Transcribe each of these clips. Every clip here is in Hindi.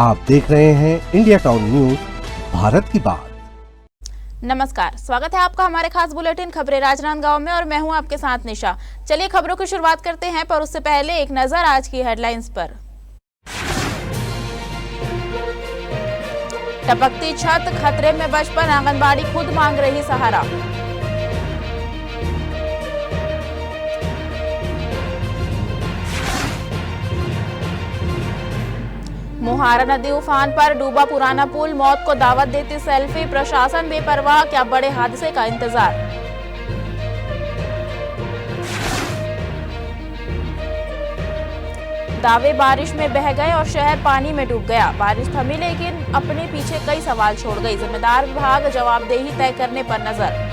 आप देख रहे हैं इंडिया टाउन न्यूज, भारत की बात। नमस्कार, स्वागत है आपका हमारे खास बुलेटिन खबरें राजनांदगांव में और मैं हूं आपके साथ निशा। चलिए खबरों की शुरुआत करते हैं, पर उससे पहले एक नजर आज की हेडलाइंस पर। टपकती छत, खतरे में बचपन, आंगनबाड़ी खुद मांग रही सहारा। मोहारा नदी उफान पर, डूबा पुराना पुल, मौत को दावत देती सेल्फी, प्रशासन बेपरवाह, क्या बड़े हादसे का इंतजार। दावे बारिश में बह गए और शहर पानी में डूब गया। बारिश थमी लेकिन अपने पीछे कई सवाल छोड़ गई। जिम्मेदार विभाग जवाबदेही तय करने पर नजर।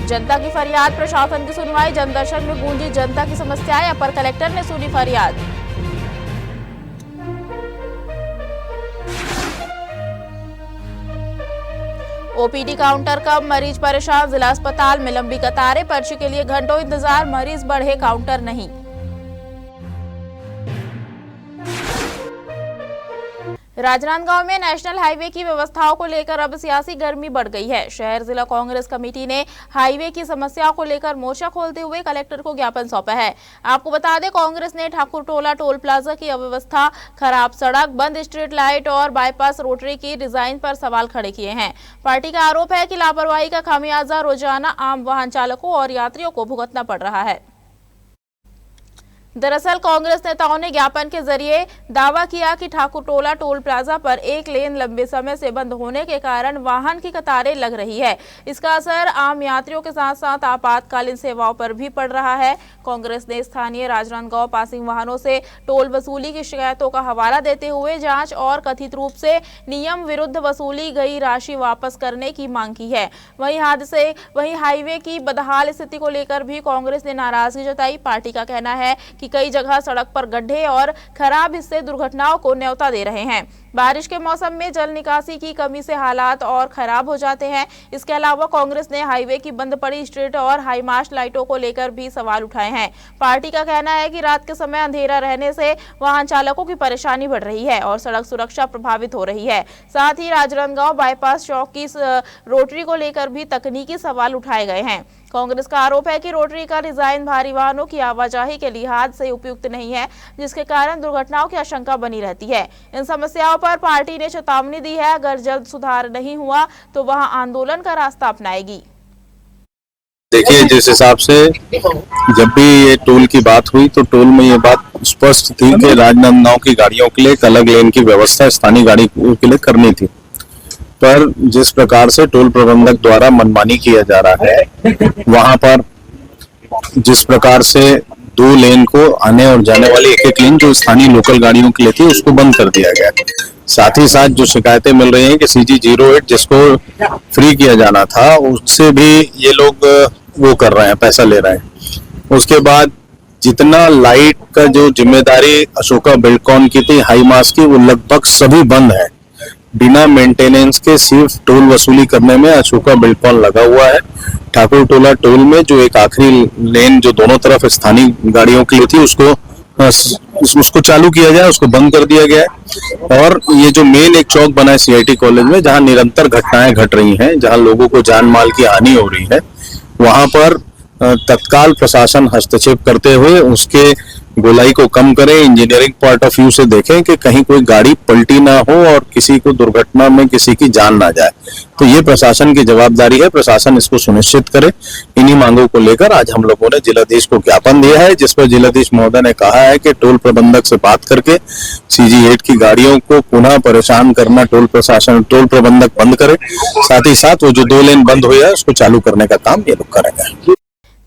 जनता की फरियाद, प्रशासन की सुनवाई, जनदर्शन में गूंजी जनता की समस्याएं, अपर कलेक्टर ने सुनी फरियाद। ओपीडी काउंटर कब, मरीज परेशान, जिला अस्पताल में लंबी कतारें, पर्ची के लिए घंटों इंतजार, मरीज बढ़े काउंटर नहीं। राजनांदगांव में नेशनल हाईवे की व्यवस्थाओं को लेकर अब सियासी गर्मी बढ़ गई है। शहर जिला कांग्रेस कमेटी ने हाईवे की समस्याओं को लेकर मोर्चा खोलते हुए कलेक्टर को ज्ञापन सौंपा है। आपको बता दें, कांग्रेस ने ठाकुर टोला टोल प्लाजा की अव्यवस्था, खराब सड़क, बंद स्ट्रीट लाइट और बाईपास रोटरी की डिजाइन पर सवाल खड़े किए हैं। पार्टी का आरोप है कि लापरवाही का खामियाजा रोजाना आम वाहन चालकों और यात्रियों को भुगतना पड़ रहा है। दरअसल कांग्रेस नेताओं ने ज्ञापन के जरिए दावा किया कि ठाकुर टोला टोल प्लाजा पर एक लेन लंबे समय से बंद होने के कारण वाहन की कतारें लग रही है। इसका असर आम यात्रियों के साथ साथ आपातकालीन सेवाओं पर भी पड़ रहा है। कांग्रेस ने स्थानीय राजनांदगांव पासिंग वाहनों से टोल वसूली की शिकायतों का हवाला देते हुए जांच और कथित रूप से नियम विरुद्ध वसूली गई राशि वापस करने की मांग की है। वहीं हाईवे की बदहाल स्थिति को लेकर भी कांग्रेस ने नाराजगी जताई। पार्टी का कहना है कि कई जगह सड़क पर गड्ढे और खराब हिस्से दुर्घटनाओं को न्योता दे रहे हैं। बारिश के मौसम में जल निकासी की कमी से हालात और खराब हो जाते हैं। इसके अलावा कांग्रेस ने हाईवे की बंद पड़ी स्ट्रीट और हाईमास्ट लाइटों को लेकर भी सवाल उठाए हैं। पार्टी का कहना है कि रात के समय अंधेरा रहने से वाहन चालकों की परेशानी बढ़ रही है और सड़क सुरक्षा प्रभावित हो रही है। साथ ही राजनांदगांव बाईपास चौक की रोटरी को लेकर भी तकनीकी सवाल उठाए गए हैं। कांग्रेस का आरोप है कि रोटरी का डिजाइन भारी वाहनों की आवाजाही के लिहाज से उपयुक्त नहीं है, जिसके कारण दुर्घटनाओं की आशंका बनी रहती है। इन समस्याओं पर पार्टी ने चेतावनी दी है, अगर जल्द सुधार नहीं हुआ तो वह आंदोलन का रास्ता अपनाएगी। देखिए, जिस हिसाब से जब भी ये टोल की बात हुई तो टोल में ये बात स्पष्ट थी कि राजनांदगांव की गाड़ियों के लिए एक अलग लेन की व्यवस्था स्थानीय गाड़ी के लिए करनी थी, पर जिस प्रकार से टोल प्रबंधक द्वारा मनमानी किया जा रहा है, वहां पर जिस प्रकार से 2 लेन को आने और जाने वाली एक लेन जो स्थानीय लोकल गाड़ियों के लिए थी उसको बंद कर दिया गया। साथ ही साथ जो शिकायतें मिल रही हैं कि CG08 जिसको फ्री किया जाना था उससे भी ये लोग वो कर रहे हैं, पैसा ले रहे हैं। उसके बाद जितना लाइट का जो जिम्मेदारी अशोका बिल्डकॉन की थी हाई मास की, वो लगभग सभी बंद है। बिना मेंटेनेंस के सिर्फ टोल वसूली करने में अशोका बिल्डकॉन लगा हुआ है। ठाकुर टोला टोल में जो एक आखिरी लेन जो दोनों तरफ स्थानीय गाड़ियों के लिए थी उसको चालू किया जाए, उसको बंद कर दिया गया है। और ये जो मेन एक चौक बना है CIT कॉलेज में, जहां निरंतर घटनाएं घट रही हैं, जहां लोगों को जान माल की हानि हो रही है, वहां पर तत्काल प्रशासन हस्तक्षेप करते हुए उसके गोलाई को कम करें, इंजीनियरिंग पॉइंट ऑफ व्यू से देखें कि कहीं कोई गाड़ी पलटी ना हो और किसी को दुर्घटना में किसी की जान ना जाए। तो ये प्रशासन की जवाबदारी है, प्रशासन इसको सुनिश्चित करे। इन्हीं मांगों को लेकर आज हम लोगों ने जिलाधीश को ज्ञापन दिया है, जिस पर जिलाधीश महोदय ने कहा है कि टोल प्रबंधक से बात करके CG8 की गाड़ियों को पुनः परेशान करना टोल प्रबंधक बंद करे। साथ ही साथ वो जो 2 लेन बंद हुए हैं उसको चालू करने का काम ये लोग करेंगे।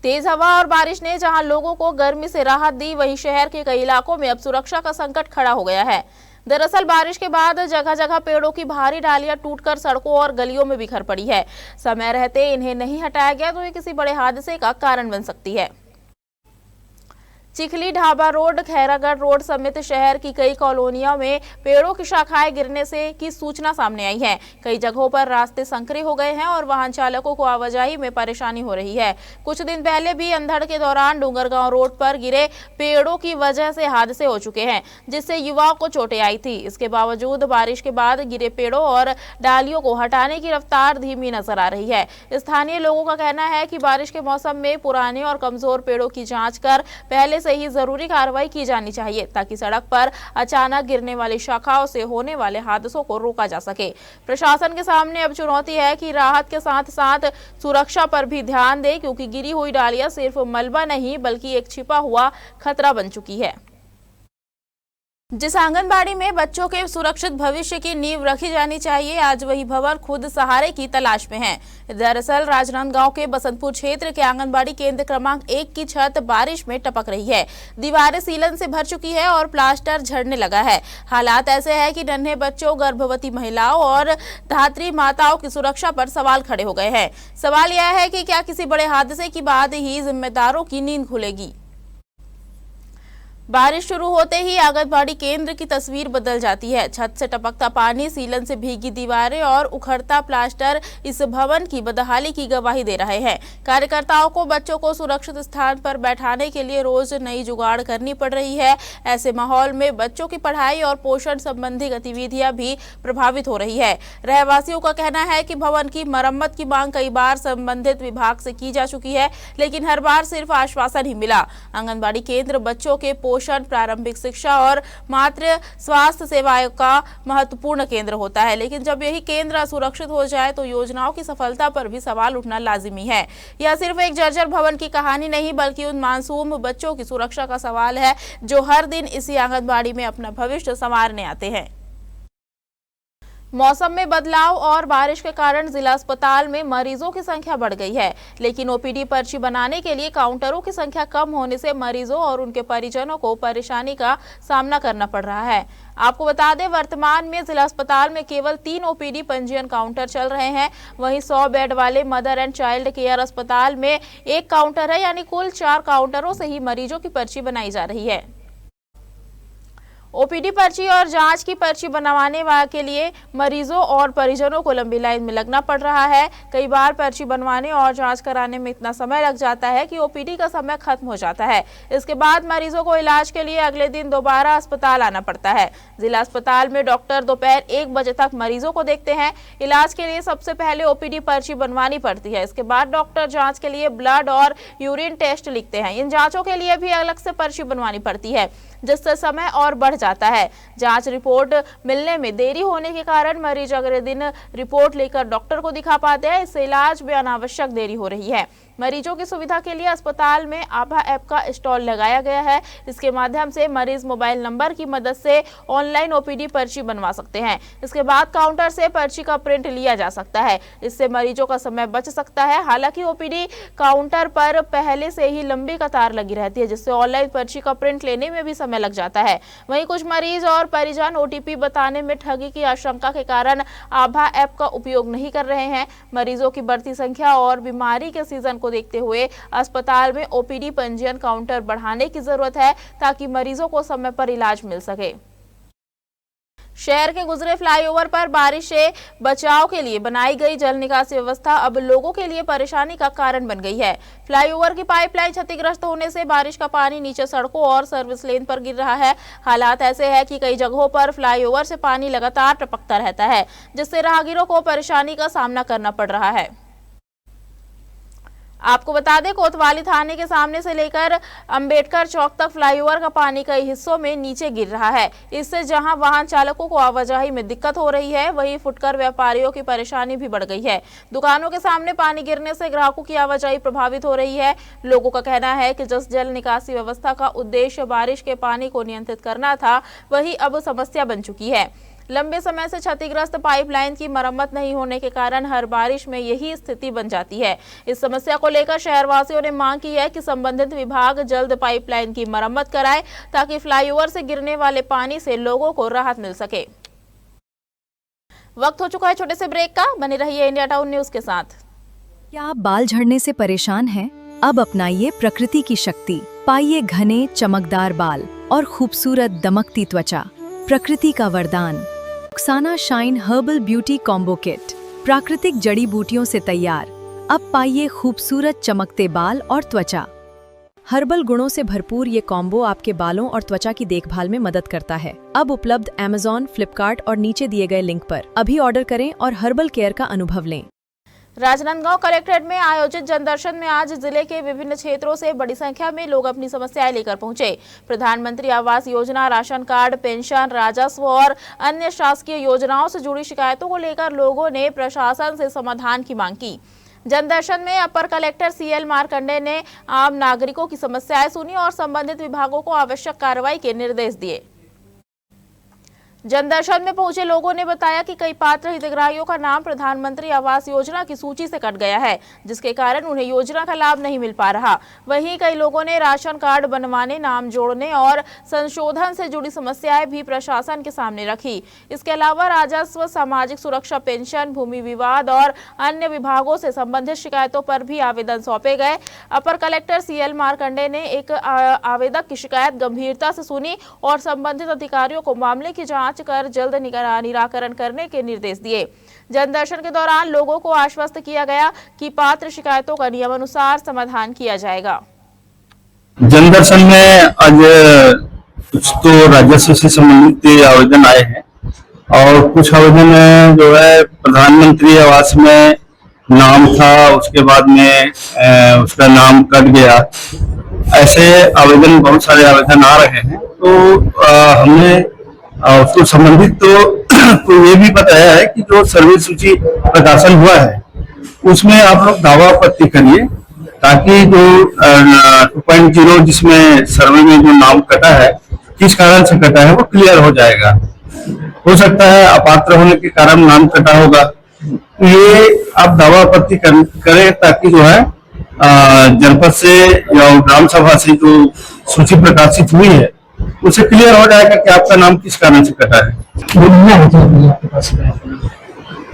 तेज हवा और बारिश ने जहां लोगों को गर्मी से राहत दी, वहीं शहर के कई इलाकों में अब सुरक्षा का संकट खड़ा हो गया है। दरअसल बारिश के बाद जगह जगह पेड़ों की भारी डालियां टूटकर सड़कों और गलियों में बिखर पड़ी है। समय रहते इन्हें नहीं हटाया गया तो ये किसी बड़े हादसे का कारण बन सकती है। चिखली ढाबा रोड, खैरागढ़ रोड समेत शहर की कई कॉलोनियों में पेड़ों की शाखाएं गिरने से की सूचना सामने आई है। कई जगहों पर रास्ते संकरे हो गए हैं और वाहन चालकों को आवाजाही में परेशानी हो रही है। कुछ दिन पहले भी अंधड़ के दौरान डूंगरगांव रोड पर गिरे पेड़ों की वजह से हादसे हो चुके हैं, जिससे युवाओं को चोटें आई थी। इसके बावजूद बारिश के बाद गिरे पेड़ों और डालियों को हटाने की रफ्तार धीमी नजर आ रही है। स्थानीय लोगों का कहना है कि बारिश के मौसम में पुराने और कमजोर पेड़ों की जांच कर पहले से ही जरूरी कार्रवाई की जानी चाहिए, ताकि सड़क पर अचानक गिरने वाली शाखाओं से होने वाले हादसों को रोका जा सके। प्रशासन के सामने अब चुनौती है कि राहत के साथ साथ सुरक्षा पर भी ध्यान दे, क्योंकि गिरी हुई डालियां सिर्फ मलबा नहीं बल्कि एक छिपा हुआ खतरा बन चुकी है। जिस आंगनबाड़ी में बच्चों के सुरक्षित भविष्य की नींव रखी जानी चाहिए, आज वही भवन खुद सहारे की तलाश में है। दरअसल राजनांदगांव के बसंतपुर क्षेत्र के आंगनबाड़ी केंद्र क्रमांक 1 की छत बारिश में टपक रही है। दीवारें सीलन से भर चुकी है और प्लास्टर झड़ने लगा है। हालात ऐसे है कि नन्हे बच्चों, गर्भवती महिलाओं और धात्री माताओं की सुरक्षा पर सवाल खड़े हो गए हैं। सवाल यह है कि क्या किसी बड़े हादसे के बाद ही जिम्मेदारों की नींद खुलेगी। बारिश शुरू होते ही आंगनबाड़ी केंद्र की तस्वीर बदल जाती है। छत से टपकता पानी, सीलन से भीगी दीवारें और उखड़ता प्लास्टर इस भवन की बदहाली की गवाही दे रहे हैं। कार्यकर्ताओं को बच्चों को सुरक्षित स्थान पर बैठाने के लिए रोज नई जुगाड़ करनी पड़ रही है। ऐसे माहौल में बच्चों की पढ़ाई और पोषण संबंधी गतिविधियां भी प्रभावित हो रही है। रहवासियों का कहना है कि भवन की मरम्मत की मांग कई बार संबंधित विभाग से की जा चुकी है, लेकिन हर बार सिर्फ आश्वासन ही मिला। आंगनबाड़ी केंद्र बच्चों के पोषण, प्रारंभिक शिक्षा और मातृ स्वास्थ्य सेवाओं का महत्वपूर्ण केंद्र होता है, लेकिन जब यही केंद्र असुरक्षित हो जाए तो योजनाओं की सफलता पर भी सवाल उठना लाजिमी है। यह सिर्फ एक जर्जर भवन की कहानी नहीं, बल्कि उन मासूम बच्चों की सुरक्षा का सवाल है जो हर दिन इसी आंगनबाड़ी में अपना भविष्य संवारने आते हैं। मौसम में बदलाव और बारिश के कारण जिला अस्पताल में मरीजों की संख्या बढ़ गई है, लेकिन ओपीडी पर्ची बनाने के लिए काउंटरों की संख्या कम होने से मरीजों और उनके परिजनों को परेशानी का सामना करना पड़ रहा है। आपको बता दें, वर्तमान में जिला अस्पताल में केवल 3 ओपीडी पंजीयन काउंटर चल रहे हैं। वहीं 100 बेड वाले मदर एंड चाइल्ड केयर अस्पताल में 1 काउंटर है, यानी कुल 4 काउंटरों से ही मरीजों की पर्ची बनाई जा रही है। ओपीडी पर्ची और जांच की पर्ची बनवाने के लिए मरीजों और परिजनों को लंबी लाइन में लगना पड़ रहा है। कई बार पर्ची बनवाने और जांच कराने में इतना समय लग जाता है कि ओपीडी का समय खत्म हो जाता है। इसके बाद मरीजों को इलाज के लिए अगले दिन दोबारा अस्पताल आना पड़ता है। जिला अस्पताल में डॉक्टर दोपहर 1 बजे तक मरीजों को देखते हैं। इलाज के लिए सबसे पहले ओपीडी पर्ची बनवानी पड़ती है। इसके बाद डॉक्टर जाँच के लिए ब्लड और यूरिन टेस्ट लिखते हैं। इन जाँचों के लिए भी अलग से पर्ची बनवानी पड़ती है, जिससे समय और बढ़ जाता है। जांच रिपोर्ट मिलने में देरी होने के कारण मरीज अगले दिन रिपोर्ट लेकर डॉक्टर को दिखा पाते हैं। इससे इलाज में अनावश्यक देरी हो रही है। मरीजों की सुविधा के लिए अस्पताल में आभा ऐप का स्टॉल लगाया गया है। इसके माध्यम से मरीज मोबाइल नंबर की मदद से ऑनलाइन ओपीडी पर्ची बनवा सकते हैं। इसके बाद काउंटर से पर्ची का प्रिंट लिया जा सकता है। इससे मरीजों का समय बच सकता है। हालांकि ओपीडी काउंटर पर पहले से ही लंबी कतार लगी रहती है, जिससे ऑनलाइन पर्ची का प्रिंट लेने में भी समय लग जाता है। वहीं कुछ मरीज और परिजन ओटीपी बताने में ठगी की आशंका के कारण आभा ऐप का उपयोग नहीं कर रहे हैं। मरीजों की बढ़ती संख्या और बीमारी के सीजन को देखते हुए अस्पताल में ओपीडी पंजीयन काउंटर बढ़ाने की जरूरत है, ताकि मरीजों को समय पर इलाज मिल सके। शहर के गुजरे फ्लाईओवर पर बारिश से बचाव के लिए बनाई गई जल निकासी व्यवस्था अब लोगों के लिए परेशानी का कारण बन गई है। फ्लाईओवर की पाइपलाइन क्षतिग्रस्त होने से बारिश का पानी नीचे सड़कों और सर्विस लेन पर गिर रहा है। हालात ऐसे है कि कई जगहों पर फ्लाईओवर से पानी लगातार टपकता रहता है, जिससे राहगीरों को परेशानी का सामना करना पड़ रहा है। आपको बता दें, कोतवाली थाने के सामने से लेकर अंबेडकर चौक तक फ्लाईओवर का पानी कई हिस्सों में नीचे गिर रहा है। इससे जहां वाहन चालकों को आवाजाही में दिक्कत हो रही है, वहीं फुटकर व्यापारियों की परेशानी भी बढ़ गई है। दुकानों के सामने पानी गिरने से ग्राहकों की आवाजाही प्रभावित हो रही है। लोगों का कहना है कि जिस जल निकासी व्यवस्था का उद्देश्य बारिश के पानी को नियंत्रित करना था, वही अब समस्या बन चुकी है। लंबे समय से क्षतिग्रस्त पाइपलाइन की मरम्मत नहीं होने के कारण हर बारिश में यही स्थिति बन जाती है। इस समस्या को लेकर शहरवासियों ने मांग की है कि संबंधित विभाग जल्द पाइपलाइन की मरम्मत कराए, ताकि फ्लाईओवर से गिरने वाले पानी से लोगों को राहत मिल सके। वक्त हो चुका है छोटे से ब्रेक का। बने रहिए इंडिया टाउन न्यूज के साथ। क्या आप बाल झड़ने से परेशान हैं? अब अपनाइए प्रकृति की शक्ति। पाइए घने चमकदार बाल और खूबसूरत दमकती त्वचा, प्रकृति का वरदान। Rukhsana shine herbal beauty combo kit, प्राकृतिक जड़ी बूटियों से तैयार। अब पाइए खूबसूरत चमकते बाल और त्वचा। हर्बल गुणों से भरपूर ये कॉम्बो आपके बालों और त्वचा की देखभाल में मदद करता है। अब उपलब्ध Amazon, फ्लिपकार्ट और नीचे दिए गए लिंक पर अभी ऑर्डर करें और हर्बल केयर का अनुभव लें। राजनांदगांव कलेक्ट्रेट में आयोजित जनदर्शन में आज जिले के विभिन्न क्षेत्रों से बड़ी संख्या में लोग अपनी समस्याएं लेकर पहुंचे। प्रधानमंत्री Awas Yojana, ration card, pension, राजस्व और अन्य शासकीय योजनाओं से जुड़ी शिकायतों को लेकर लोगों ने प्रशासन से समाधान की मांग की। जनदर्शन में अपर कलेक्टर CL मारकंडे ने आम नागरिकों की समस्याएं सुनी और संबंधित विभागों को आवश्यक कार्रवाई के निर्देश दिए। जनदर्शन में पहुंचे लोगों ने बताया कि कई पात्र हितग्राहियों का नाम प्रधानमंत्री आवास योजना की सूची से कट गया है, जिसके कारण उन्हें योजना का लाभ नहीं मिल पा रहा। वहीं कई लोगों ने राशन कार्ड बनवाने, नाम जोड़ने और संशोधन से जुड़ी समस्याएं भी प्रशासन के सामने रखी। इसके अलावा राजस्व, सामाजिक सुरक्षा, पेंशन, भूमि विवाद और अन्य विभागों से संबंधित शिकायतों पर भी आवेदन सौंपे गए। अपर कलेक्टर CL मारकंडे ने एक आवेदक की शिकायत गंभीरता से सुनी और संबंधित अधिकारियों को मामले की जांच कर जल्द निराकरण करने के निर्देश दिए। जनदर्शन के दौरान लोगों को आश्वस्त किया गया कि पात्र शिकायतों का नियमानुसार समाधान किया जाएगा। जनदर्शन में आज कुछ तो राजस्व से संबंधित आवेदन आए हैं और कुछ आवेदन जो है प्रधानमंत्री आवास में नाम था, उसके बाद में उसका नाम कट गया। ऐसे आवेदन, बहुत सारे आवेदन आ रहे हैं। तो हमने उसको संबंधित तो ये भी बताया है कि जो सर्वे सूची प्रकाशन हुआ है उसमें आप लोग दावा आपत्ति करिए, ताकि जो 2.0 जिसमें सर्वे में जो नाम कटा है, किस कारण से कटा है वो क्लियर हो जाएगा। हो सकता है अपात्र होने के कारण नाम कटा होगा, तो ये आप दावा आपत्ति करें ताकि जो है जनपद से या ग्राम सभा से जो सूची प्रकाशित हुई है उसे क्लियर हो जाएगा कि आपका नाम किस कारण से कटा है।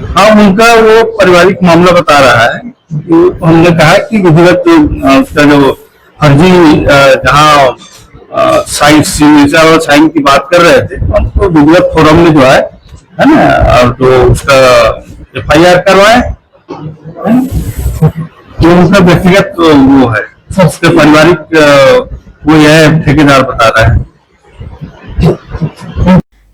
हाँ, उनका वो पारिवारिक मामला बता रहा है। तो हमने कहा कि विधिवत उसका जो फर्जी जहाँ सिग्नेचर और साइन की बात कर रहे थे, तो विधिवत फोरम में जो है ना, और तो उसका FIR करवाए। जो उनका व्यक्तिगत वो है, उसके पारिवारिक वो यह ठेकेदार बता रहा है।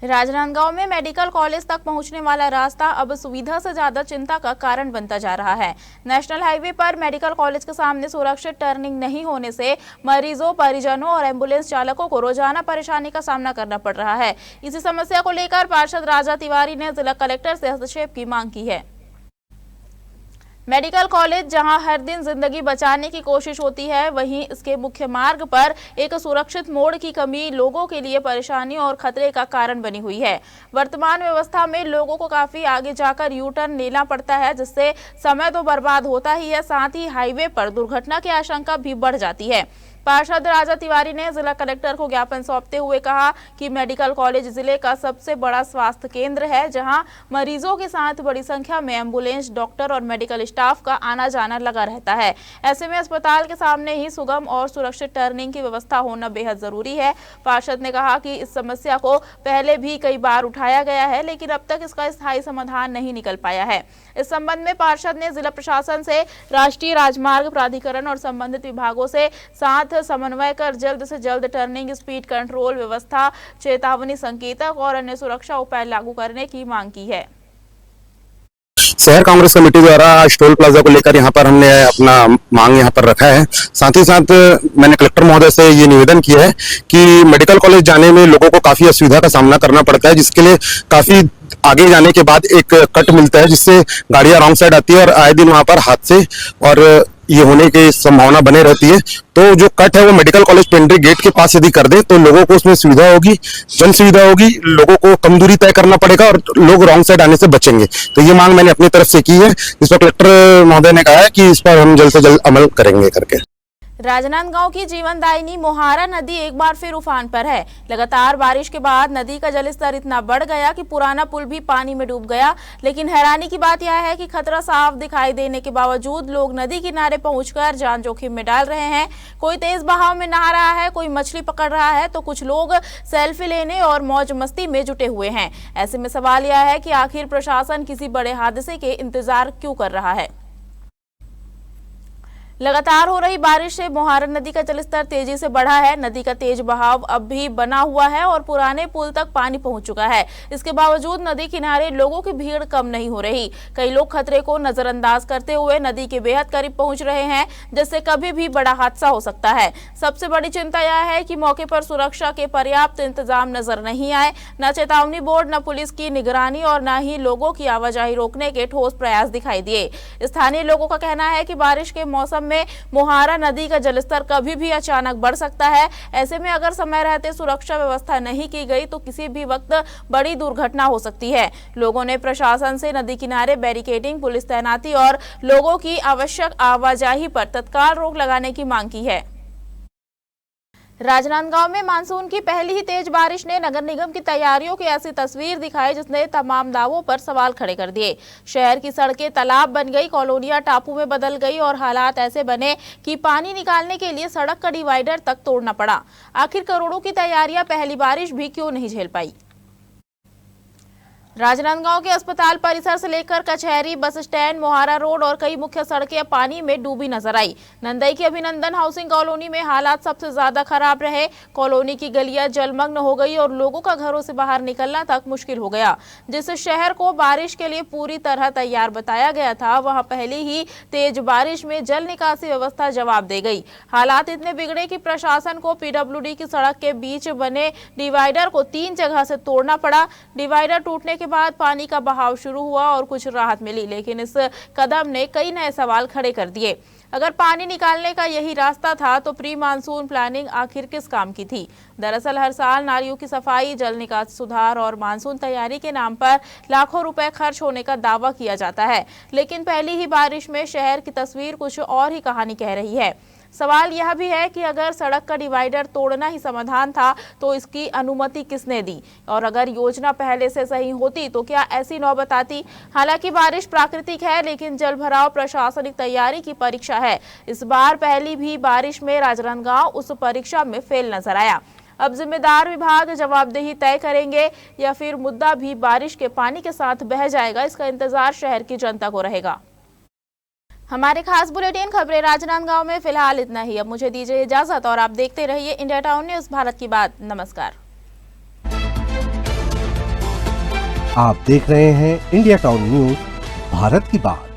राजनांदगांव में मेडिकल कॉलेज तक पहुंचने वाला रास्ता अब सुविधा से ज्यादा चिंता का कारण बनता जा रहा है। नेशनल हाईवे पर मेडिकल कॉलेज के सामने सुरक्षित टर्निंग नहीं होने से मरीजों, परिजनों और एम्बुलेंस चालकों को रोजाना परेशानी का सामना करना पड़ रहा है। इसी समस्या को लेकर पार्षद राजा तिवारी ने जिला कलेक्टर से हस्तक्षेप की मांग की है। मेडिकल कॉलेज जहां हर दिन जिंदगी बचाने की कोशिश होती है, वहीं इसके मुख्य मार्ग पर एक सुरक्षित मोड़ की कमी लोगों के लिए परेशानी और खतरे का कारण बनी हुई है। वर्तमान व्यवस्था में लोगों को काफी आगे जाकर यू टर्न लेना पड़ता है, जिससे समय तो बर्बाद होता ही है, साथ ही हाईवे पर दुर्घटना की आशंका भी बढ़ जाती है। पार्षद राजा तिवारी ने जिला कलेक्टर को ज्ञापन सौंपते हुए कहा कि मेडिकल कॉलेज जिले का सबसे बड़ा स्वास्थ्य केंद्र है, जहां मरीजों के साथ बड़ी संख्या में एम्बुलेंस, डॉक्टर और मेडिकल स्टाफ का आना जाना लगा रहता है। ऐसे में अस्पताल के सामने ही सुगम और सुरक्षित टर्निंग की व्यवस्था होना बेहद जरूरी है। पार्षद ने कहा कि इस समस्या को पहले भी कई बार उठाया गया है, लेकिन अब तक इसका स्थायी समाधान नहीं निकल पाया है। इस संबंध में पार्षद ने जिला प्रशासन से राष्ट्रीय राजमार्ग प्राधिकरण और संबंधित विभागों से साथ समन्वय कर जल्द से जल्द टर्निंग, स्पीड कंट्रोल व्यवस्था, चेतावनी संकेतक और अन्य सुरक्षा उपाय लागू करने की मांग की है। शहर कांग्रेस कमेटी द्वारा आज टोल प्लाजा को लेकर यहाँ पर हमने अपना मांग यहाँ पर रखा है। साथ ही साथ मैंने कलेक्टर महोदय से ये निवेदन किया है कि मेडिकल कॉलेज जाने में लोगों को काफी असुविधा का सामना करना पड़ता है, जिसके लिए काफी आगे जाने के बाद एक कट मिलता है, जिससे गाड़ियां रॉन्ग साइड आती है और आए दिन वहां पर हादसे और ये होने की संभावना बने रहती है। तो जो कट है वो मेडिकल कॉलेज पेंट्री गेट के पास यदि कर दे तो लोगों को उसमें सुविधा होगी, जन सुविधा होगी, लोगों को कम दूरी तय करना पड़ेगा और लोग रॉन्ग साइड आने से बचेंगे। तो ये मांग मैंने अपनी तरफ से की है, इस पर कलेक्टर महोदय ने कहा है कि इस पर हम जल्द से जल्द अमल करेंगे करके। राजनांदगांव की जीवनदायिनी मोहारा नदी एक बार फिर उफान पर है। लगातार बारिश के बाद नदी का जलस्तर इतना बढ़ गया कि पुराना पुल भी पानी में डूब गया। लेकिन हैरानी की बात यह है कि खतरा साफ दिखाई देने के बावजूद लोग नदी किनारे पहुंचकर जान जोखिम में डाल रहे हैं। कोई तेज बहाव में नहा रहा है, कोई मछली पकड़ रहा है, तो कुछ लोग सेल्फी लेने और मौज मस्ती में जुटे हुए हैं। ऐसे में सवाल यह है कि आखिर प्रशासन किसी बड़े हादसे के इंतजार क्यों कर रहा है। लगातार हो रही बारिश से मोहारा नदी का जलस्तर तेजी से बढ़ा है। नदी का तेज बहाव अब भी बना हुआ है और पुराने पुल तक पानी पहुंच चुका है। इसके बावजूद नदी किनारे लोगों की भीड़ कम नहीं हो रही। कई लोग खतरे को नजरअंदाज करते हुए नदी के बेहद करीब पहुंच रहे हैं, जिससे कभी भी बड़ा हादसा हो सकता है। सबसे बड़ी चिंता यह है कि मौके पर सुरक्षा के पर्याप्त इंतजाम नजर नहीं आए। न चेतावनी बोर्ड, न पुलिस की निगरानी और न ही लोगों की आवाजाही रोकने के ठोस प्रयास दिखाई दिए। स्थानीय लोगों का कहना है कि बारिश के मौसम में मोहारा नदी का जलस्तर कभी भी अचानक बढ़ सकता है। ऐसे में अगर समय रहते सुरक्षा व्यवस्था नहीं की गई तो किसी भी वक्त बड़ी दुर्घटना हो सकती है। लोगों ने प्रशासन से नदी किनारे बैरिकेडिंग, पुलिस तैनाती और लोगों की आवश्यक आवाजाही पर तत्काल रोक लगाने की मांग की है। राजनांदगांव में मानसून की पहली ही तेज बारिश ने नगर निगम की तैयारियों की ऐसी तस्वीर दिखाई जिसने तमाम दावों पर सवाल खड़े कर दिए। शहर की सड़कें तालाब बन गई, कॉलोनियां टापू में बदल गई और हालात ऐसे बने कि पानी निकालने के लिए सड़क का डिवाइडर तक तोड़ना पड़ा। आखिर करोड़ों की तैयारियां पहली बारिश भी क्यों नहीं झेल पाई। राजनांदगांव के अस्पताल परिसर से लेकर कचहरी, बस स्टैंड, मोहारा रोड और कई मुख्य सड़कें पानी में डूबी नजर आई। नंदई की अभिनंदन हाउसिंग कॉलोनी में हालात सबसे ज्यादा खराब रहे। कॉलोनी की गलियां जलमग्न हो गई और लोगों का घरों से बाहर निकलना तक मुश्किल हो गया। जिस शहर को बारिश के लिए पूरी तरह तैयार बताया गया था, वहां पहली ही तेज बारिश में जल निकासी व्यवस्था जवाब दे गई। हालात इतने बिगड़े कि प्रशासन को पीडब्ल्यूडी की सड़क के बीच बने डिवाइडर को 3 जगह से तोड़ना पड़ा। डिवाइडर टूटने के बाद पानी का बहाव शुरू हुआ और कुछ राहत मिली, लेकिन इस कदम ने कई नए सवाल खड़े कर दिए। अगर पानी निकालने का यही रास्ता था तो प्री मानसून प्लानिंग आखिर किस काम की थी। दरअसल हर साल नालियों की सफाई, जल निकासी सुधार और मानसून तैयारी के नाम पर लाखों रुपए खर्च होने का दावा किया जाता है, लेकिन पहली ही बारिश में शहर की तस्वीर कुछ और ही कहानी कह रही है। सवाल यह भी है कि अगर सड़क का डिवाइडर तोड़ना ही समाधान था तो इसकी अनुमति किसने दी, और अगर योजना पहले से सही होती तो क्या ऐसी नौबत आती। हालांकि बारिश प्राकृतिक है, लेकिन जलभराव प्रशासनिक तैयारी की परीक्षा है। इस बार पहली भी बारिश में राजनांदगांव उस परीक्षा में फेल नजर आया। अब जिम्मेदार विभाग जवाबदेही तय करेंगे या फिर मुद्दा भी बारिश के पानी के साथ बह जाएगा, इसका इंतजार शहर की जनता को रहेगा। हमारे खास बुलेटिन खबरें राजनांदगांव में फिलहाल इतना ही। अब मुझे दीजिए इजाजत और आप देखते रहिए इंडिया टाउन न्यूज, भारत की बात। नमस्कार। आप देख रहे हैं इंडिया टाउन न्यूज, भारत की बात।